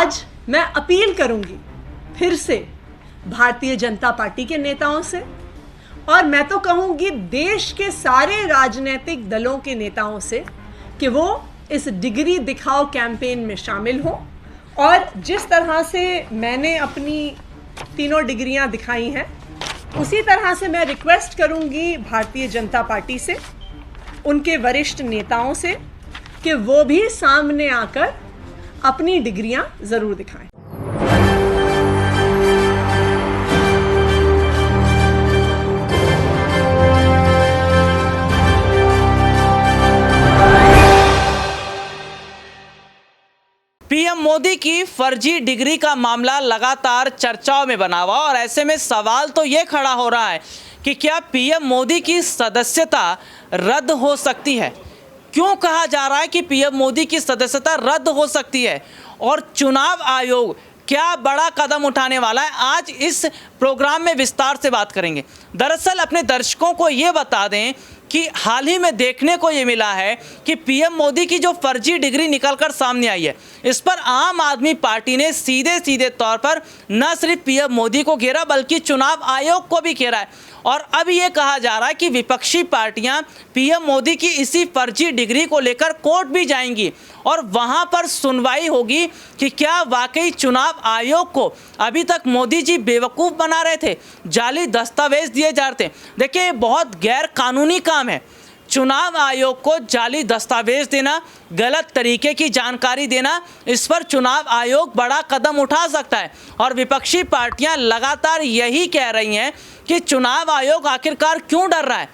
आज मैं अपील करूंगी फिर से भारतीय जनता पार्टी के नेताओं से, और मैं तो कहूंगी देश के सारे राजनीतिक दलों के नेताओं से कि वो इस डिग्री दिखाओ कैंपेन में शामिल हों। और जिस तरह से मैंने अपनी तीनों डिग्रियां दिखाई हैं, उसी तरह से मैं रिक्वेस्ट करूंगी भारतीय जनता पार्टी से, उनके वरिष्ठ नेताओं से, कि वो भी सामने आकर अपनी डिग्रियां जरूर दिखाएं। पीएम मोदी की फर्जी डिग्री का मामला लगातार चर्चाओं में बना हुआ, और ऐसे में सवाल तो ये खड़ा हो रहा है कि क्या पीएम मोदी की सदस्यता रद्द हो सकती है। क्यों कहा जा रहा है कि पीएम मोदी की सदस्यता रद्द हो सकती है, और चुनाव आयोग क्या बड़ा कदम उठाने वाला है, आज इस प्रोग्राम में विस्तार से बात करेंगे। दरअसल अपने दर्शकों को ये बता दें कि हाल ही में देखने को ये मिला है कि पीएम मोदी की जो फर्जी डिग्री निकलकर सामने आई है, इस पर आम आदमी पार्टी ने सीधे तौर पर न सिर्फ पीएम मोदी को घेरा बल्कि चुनाव आयोग को भी घेरा है। और अब ये कहा जा रहा है कि विपक्षी पार्टियां पीएम मोदी की इसी फर्जी डिग्री को लेकर कोर्ट भी जाएंगी, और वहां पर सुनवाई होगी कि क्या वाकई चुनाव आयोग को अभी तक मोदी जी बेवकूफ़ बना रहे थे, जाली दस्तावेज दिए जा रहे थे। देखिए, ये बहुत गैर कानूनी काम है। चुनाव आयोग को जाली दस्तावेज देना, गलत तरीके की जानकारी देना, इस पर चुनाव आयोग बड़ा कदम उठा सकता है। और विपक्षी पार्टियां लगातार यही कह रही हैं कि चुनाव आयोग आखिरकार क्यों डर रहा है।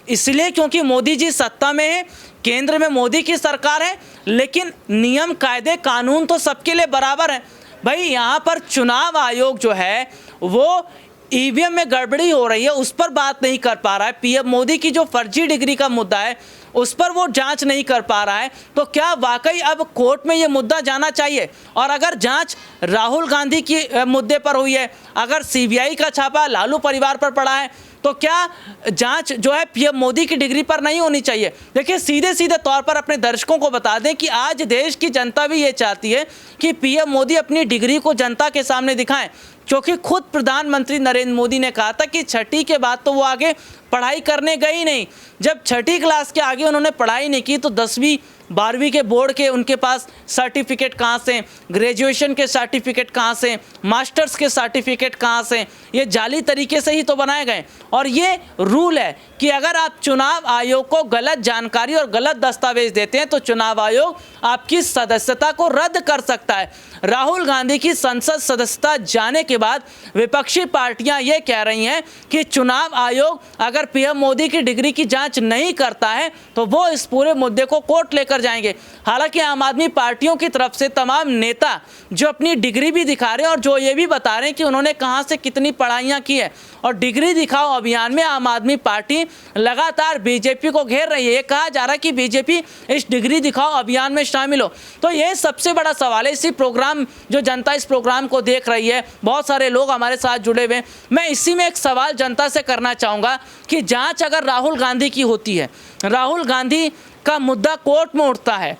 इसलिए क्योंकि मोदी जी सत्ता में है, केंद्र में मोदी की सरकार है, लेकिन नियम कायदे कानून तो सबके लिए बराबर है। भाई, यहाँ पर चुनाव आयोग जो है वो ईवीएम में गड़बड़ी हो रही है, उस पर बात नहीं कर पा रहा है। पीएम मोदी की जो फर्जी डिग्री का मुद्दा है उस पर वो जांच नहीं कर पा रहा है। तो क्या वाकई अब कोर्ट में ये मुद्दा जाना चाहिए? और अगर जांच राहुल गांधी की मुद्दे पर हुई है, अगर सीबीआई का छापा लालू परिवार पर पड़ा है, तो क्या जांच जो है पीएम मोदी की डिग्री पर नहीं होनी चाहिए? देखिए, सीधे तौर पर अपने दर्शकों को बता दें कि आज देश की जनता भी ये चाहती है कि पीएम मोदी अपनी डिग्री को जनता के सामने दिखाएं, क्योंकि खुद प्रधानमंत्री नरेंद्र मोदी ने कहा था कि छठी के बाद तो वो आगे पढ़ाई करने गई नहीं। जब छठी क्लास के आगे उन्होंने पढ़ाई नहीं की तो 10वीं 12वीं के बोर्ड के उनके पास सर्टिफिकेट कहाँ से, ग्रेजुएशन के सर्टिफिकेट कहाँ से, मास्टर्स के सर्टिफिकेट कहाँ से? ये जाली तरीके से ही तो बनाए गए। और ये रूल है कि अगर आप चुनाव आयोग को गलत जानकारी और गलत दस्तावेज देते हैं तो चुनाव आयोग आपकी सदस्यता को रद्द कर सकता है। राहुल गांधी की संसद सदस्यता जाने के बाद विपक्षी पार्टियां ये कह रही हैं कि चुनाव आयोग अगर पीएम मोदी की डिग्री की जांच नहीं करता है तो वो इस पूरे मुद्दे को कोर्ट लेकर जाएंगे। हालांकि आम आदमी पार्टियों की तरफ से तमाम नेता जो अपनी डिग्री भी दिखा रहे हैं और जो ये भी बता रहे हैं कि उन्होंने कहां से कितनी पढ़ाइयां की है, और डिग्री दिखाओ अभियान में आम आदमी पार्टी लगातार बीजेपी को घेर रही है। ये कहा जा रहा है कि बीजेपी इस डिग्री दिखाओ अभियान में शामिल हो। तो ये सबसे बड़ा सवाल है। इसी प्रोग्राम जो जनता इस प्रोग्राम को देख रही है, बहुत सारे लोग हमारे साथ जुड़े हुए हैं। मैं इसी में एक सवाल जनता से करना चाहूँगा कि जांच अगर राहुल गांधी की होती है, राहुल गांधी का मुद्दा कोर्ट में उठता है,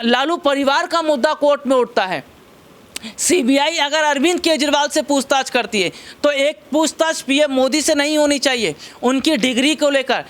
लालू परिवार का मुद्दा कोर्ट में उठता है, सीबीआई अगर अरविंद केजरीवाल से पूछताछ करती है तो एक पूछताछ पीएम मोदी से नहीं होनी चाहिए उनकी डिग्री को लेकर,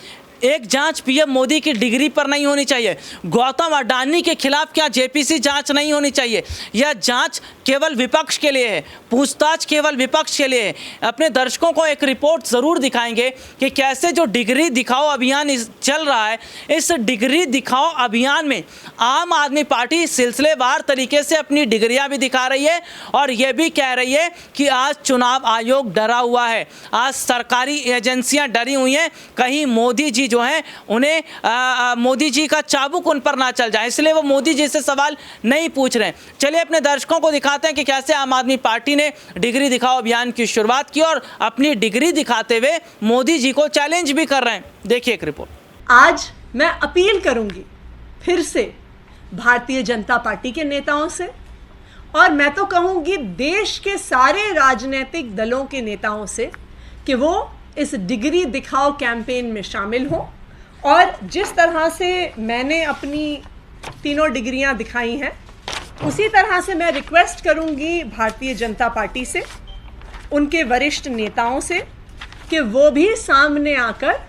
एक जांच पीएम मोदी की डिग्री पर नहीं होनी चाहिए। गौतम अडानी के खिलाफ क्या जेपीसी जांच नहीं होनी चाहिए? यह जांच केवल विपक्ष के लिए है, पूछताछ केवल विपक्ष के लिए है। अपने दर्शकों को एक रिपोर्ट ज़रूर दिखाएंगे कि कैसे जो डिग्री दिखाओ अभियान चल रहा है, इस डिग्री दिखाओ अभियान में आम आदमी पार्टी सिलसिलेवार तरीके से अपनी डिग्रियां भी दिखा रही है, और यह भी कह रही है कि आज चुनाव आयोग डरा हुआ है, आज सरकारी एजेंसियां डरी हुई हैं, कहीं मोदी जी जो हैं उन्हें मोदी जी का चाबुक उन पर ना चल जाए, इसलिए वो मोदी जी से सवाल नहीं पूछ रहे हैं। चलिए अपने दर्शकों को दिखाते हैं कि कैसे आम आदमी पार्टी ने डिग्री दिखाओ अभियान की शुरुआत की और अपनी डिग्री दिखाते हुए मोदी जी को चैलेंज भी कर रहे हैं। देखिए एक रिपोर्ट। आज मैं अपील करूंगी फिर से भारतीय जनता पार्टी के नेताओं से, और मैं तो कहूंगी देश के सारे राजनीतिक दलों के नेताओं से कि वो इस डिग्री दिखाओ कैंपेन में शामिल हों। और जिस तरह से मैंने अपनी तीनों डिग्रियां दिखाई हैं, उसी तरह से मैं रिक्वेस्ट करूंगी भारतीय जनता पार्टी से, उनके वरिष्ठ नेताओं से, कि वो भी सामने आकर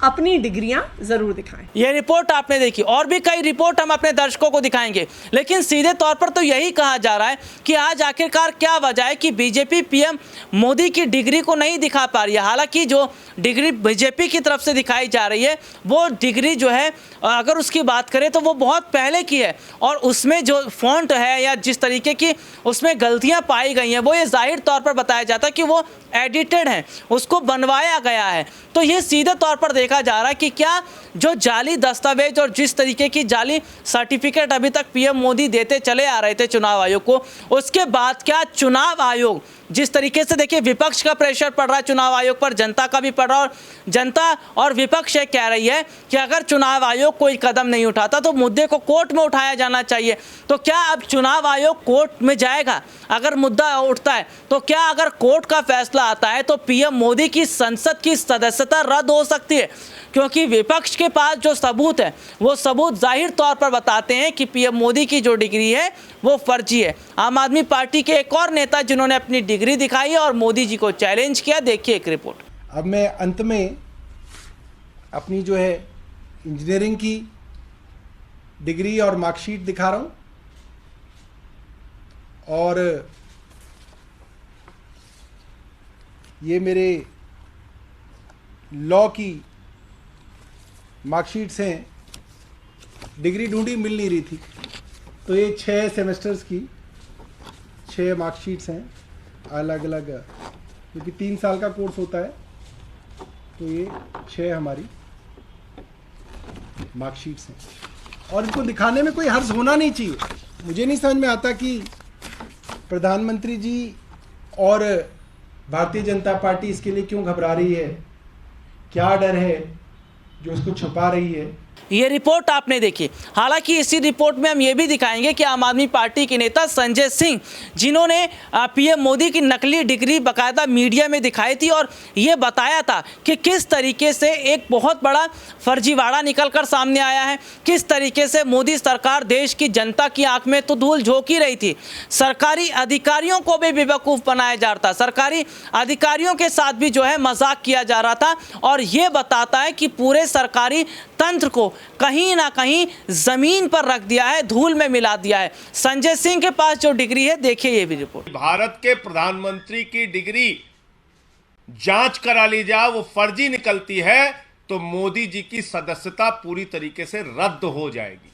अपनी डिग्रियां जरूर दिखाएं। ये रिपोर्ट आपने देखी, और भी कई रिपोर्ट हम अपने दर्शकों को दिखाएंगे, लेकिन सीधे तौर पर तो यही कहा जा रहा है कि आज आखिरकार क्या वजह है कि बीजेपी पीएम मोदी की डिग्री को नहीं दिखा पा रही है। हालांकि जो डिग्री बीजेपी की तरफ से दिखाई जा रही है वो डिग्री जो है, अगर उसकी बात करें तो वो बहुत पहले की है, और उसमें जो फॉन्ट है या जिस तरीके की उसमें गलतियां पाई गई हैं वो ये जाहिर तौर पर बताया जाता है कि वो एडिटेड है, उसको बनवाया गया है। तो ये सीधे तौर पर देखा जा रहा है कि क्या जो जाली दस्तावेज और जिस तरीके की जाली सर्टिफिकेट अभी तक पीएम मोदी देते चले आ रहे थे चुनाव आयोग को, उसके बाद क्या चुनाव आयोग जिस तरीके से, देखिए विपक्ष का प्रेशर पड़ रहा है चुनाव आयोग पर, जनता का भी पड़ रहा है, और जनता और विपक्ष ये कह रही है कि अगर चुनाव आयोग कोई कदम नहीं उठाता तो मुद्दे को कोर्ट में उठाया जाना चाहिए। तो क्या अब चुनाव आयोग कोर्ट में जाएगा? अगर मुद्दा उठता है तो क्या अगर कोर्ट का फैसला आता है तो पीएम मोदी की संसद की सदस्यता रद्द हो सकती है? क्योंकि विपक्ष के पास जो सबूत है वो सबूत जाहिर तौर पर बताते हैं कि पीएम मोदी की जो डिग्री है वो फर्जी है। आम आदमी पार्टी के एक और नेता जिन्होंने अपनी डिग्री दिखाई और मोदी जी को चैलेंज किया, देखिए एक रिपोर्ट। अब मैं अंत में अपनी जो है इंजीनियरिंग की डिग्री और मार्कशीट दिखा रहा हूं, और ये मेरे लॉ की मार्कशीट्स हैं। डिग्री ढूंढी, मिल नहीं रही थी, तो ये 6 सेमेस्टर्स की 6 मार्कशीट्स हैं अलग अलग, क्योंकि 3 साल का कोर्स होता है, तो ये 6 हमारी मार्कशीट्स हैं। और इनको दिखाने में कोई हर्ज होना नहीं चाहिए। मुझे नहीं समझ में आता कि प्रधानमंत्री जी और भारतीय जनता पार्टी इसके लिए क्यों घबरा रही है, क्या डर है जो इसको छुपा रही है। ये रिपोर्ट आपने देखी। हालांकि इसी रिपोर्ट में हम ये भी दिखाएंगे कि आम आदमी पार्टी के नेता संजय सिंह, जिन्होंने पीएम मोदी की नकली डिग्री बाकायदा मीडिया में दिखाई थी और ये बताया था कि किस तरीके से एक बहुत बड़ा फर्जीवाड़ा निकलकर सामने आया है, किस तरीके से मोदी सरकार देश की जनता की आंख में तो धूल झोंक ही रही थी। सरकारी अधिकारियों को भी बेवकूफ़ बनाया जा रहा था, सरकारी अधिकारियों के साथ भी जो है मजाक किया जा रहा था, और ये बताता है कि पूरे सरकारी तंत्र को कहीं ना कहीं जमीन पर रख दिया है, धूल में मिला दिया है। संजय सिंह के पास जो डिग्री है, देखिए ये भी रिपोर्ट। भारत के प्रधानमंत्री की डिग्री जांच करा ली जाए, वो फर्जी निकलती है तो मोदी जी की सदस्यता पूरी तरीके से रद्द हो जाएगी।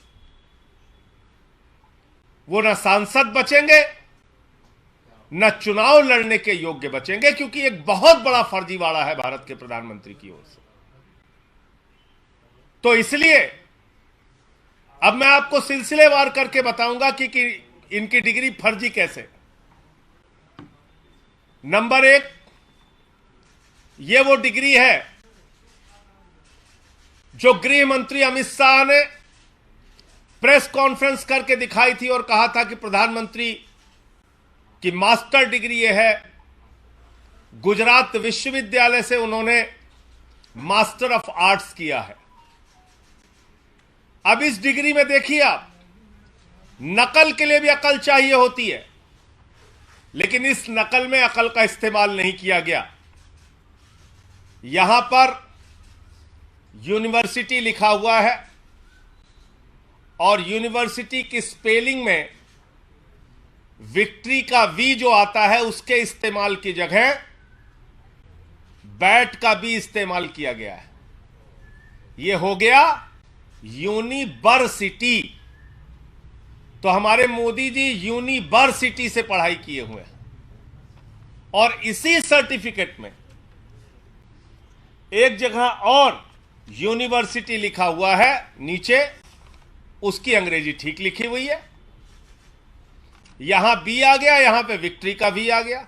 वो न सांसद बचेंगे न चुनाव लड़ने के योग्य बचेंगे, क्योंकि एक बहुत बड़ा फर्जीवाड़ा है भारत के प्रधानमंत्री की ओर से। तो इसलिए अब मैं आपको सिलसिलेवार करके बताऊंगा कि इनकी डिग्री फर्जी कैसे। नंबर 1, ये वो डिग्री है जो गृह मंत्री अमित शाह ने प्रेस कॉन्फ्रेंस करके दिखाई थी और कहा था कि प्रधानमंत्री की मास्टर डिग्री ये है। गुजरात विश्वविद्यालय से उन्होंने मास्टर ऑफ आर्ट्स किया है। अब इस डिग्री में देखिए आप, नकल के लिए भी अकल चाहिए होती है, लेकिन इस नकल में अकल का इस्तेमाल नहीं किया गया। यहां पर यूनिवर्सिटी लिखा हुआ है और यूनिवर्सिटी की स्पेलिंग में विक्ट्री का वी जो आता है उसके इस्तेमाल की जगह बैट का भी इस्तेमाल किया गया है। यह हो गया यूनिवर्सिटी। तो हमारे मोदी जी यूनिवर्सिटी से पढ़ाई किए हुए हैं, और इसी सर्टिफिकेट में एक जगह और यूनिवर्सिटी लिखा हुआ है, नीचे उसकी अंग्रेजी ठीक लिखी हुई है। यहां बी आ गया, यहां पे विक्ट्री का वी आ गया।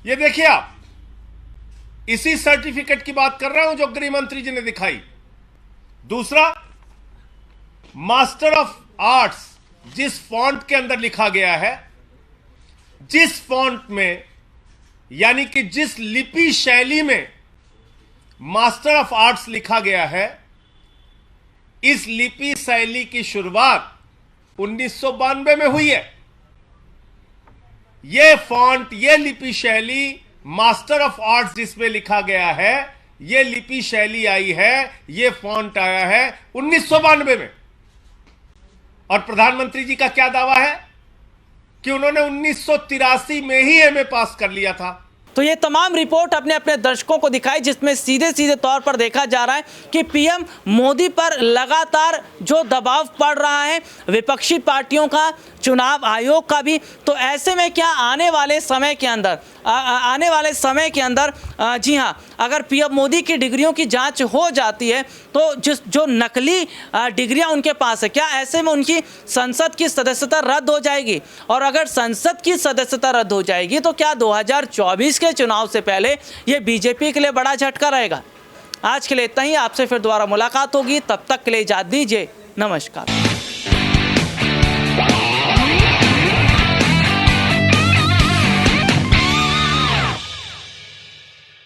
ये देखिए आप, इसी सर्टिफिकेट की बात कर रहा हूं जो गृह मंत्री जी ने दिखाई। दूसरा, मास्टर ऑफ आर्ट्स जिस फॉन्ट के अंदर लिखा गया है, जिस फॉन्ट में यानी कि जिस लिपि शैली में मास्टर ऑफ आर्ट्स लिखा गया है, इस लिपि शैली की शुरुआत 1992 में हुई है। ये फॉन्ट, ये लिपि शैली, मास्टर ऑफ आर्ट्स जिसमें लिखा गया है, ये लिपि शैली आई है, ये फॉन्ट आया है 1992 में। और प्रधानमंत्री जी का क्या दावा है कि उन्होंने 1983 में ही एमए पास कर लिया था। तो ये तमाम रिपोर्ट अपने अपने दर्शकों को दिखाई, जिसमें सीधे सीधे तौर पर देखा जा रहा है कि पीएम मोदी पर लगातार जो दबाव पड़ रहा है विपक्षी पार्टियों का, चुनाव आयोग का भी। तो ऐसे में क्या आने वाले समय के अंदर जी हाँ, अगर पीएम मोदी की डिग्रियों की जांच हो जाती है तो जो नकली डिग्रियां उनके पास है, क्या ऐसे में उनकी संसद की सदस्यता रद्द हो जाएगी? और अगर संसद की सदस्यता रद्द हो जाएगी तो क्या 2024 के चुनाव से पहले ये बीजेपी के लिए बड़ा झटका रहेगा? आज के लिए इतना ही। आपसे फिर दोबारा मुलाकात होगी, तब तक के लिए इजाज़त दीजिए। नमस्कार।